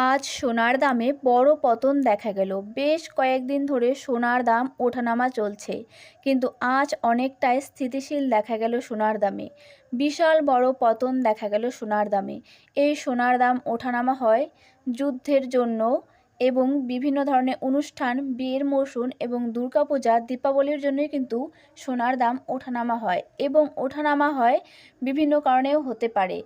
আজ সোনার দামে বড় পতন দেখা গেল। বেশ কয়েকদিন ধরে সোনার দাম ওঠানামা চলছে, কিন্তু আজ অনেকটাই স্থিতিশীল দেখা গেল সোনার দামে। বিশাল বড় পতন দেখা গেল সোনার দামে। এই সোনার দাম ওঠানামা হয় যুদ্ধের জন্য এবং বিভিন্ন ধরনের অনুষ্ঠান, বিয়ের মরশুম এবং দুর্গাপূজা, দীপাবলির জন্যই কিন্তু সোনার দাম ওঠানামা হয় এবং ওঠানামা হয় বিভিন্ন কারণেও হতে পারে।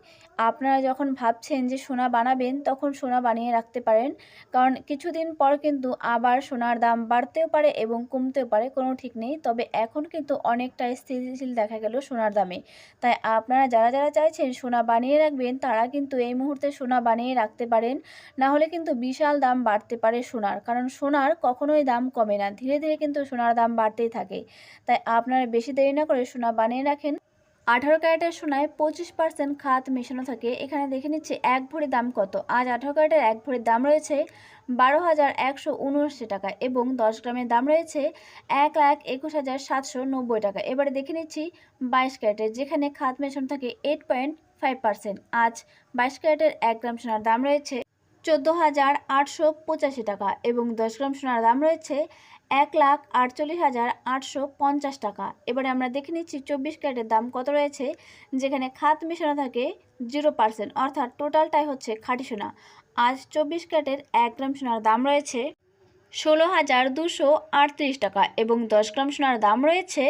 আপনারা যখন ভাবছেন যে সোনা বানাবেন, তখন সোনা বানিয়ে রাখতে পারেন, কারণ কিছুদিন পর কিন্তু আবার সোনার দাম বাড়তেও পারে এবং কমতেও পারে, কোনো ঠিক নেই। তবে এখন কিন্তু অনেকটা স্থিতিশীল দেখা গেল সোনার দামে। তাই আপনারা যারা যারা চাইছেন সোনা বানিয়ে রাখবেন, তারা কিন্তু এই মুহূর্তে সোনা বানিয়ে রাখতে পারেন। না হলে কিন্তু বিশাল দাম বাড়তে পারে সোনার, কারণ সোনার কখনোই দাম কমে না, ধীরে ধীরে কিন্তু সোনার দাম বাড়তেই থাকে। তাই আপনারা বেশি দেরি না করে সোনা বানিয়ে রাখেন। 18 ক্যারেটের সোনায় 25% খাদ মেশানো থাকে। এখানে দেখে নিচ্ছি এক ভরির দাম কত। আজ 18 ক্যারেটের এক ভরির দাম রয়েছে 12,179 টাকা এবং 10 গ্রামের দাম রয়েছে 1,21,790 টাকা। এবারে দেখে নিচ্ছি 22 ক্যারেটের, যেখানে খাদ মেশানো থাকে 8.5%। আজ 22 ক্যারেটের 1 গ্রাম সোনার দাম রয়েছে 14,885 টাকা এবং 10 গ্রাম সোনার দাম রয়েছে 1,48,850 টাকা। এবারে আমরা দেখে নিচ্ছি 24 ক্যারেটের দাম কত রয়েছে, যেখানে খাদ মেশানো থাকে 0%, অর্থাৎ টোটালটাই হচ্ছে খাঁটি সোনা। আজ 24 ক্যারেটের 1 গ্রাম সোনার দাম রয়েছে 16,238 টাকা এবং 10 গ্রাম সোনার দাম রয়েছে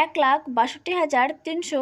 1,62,300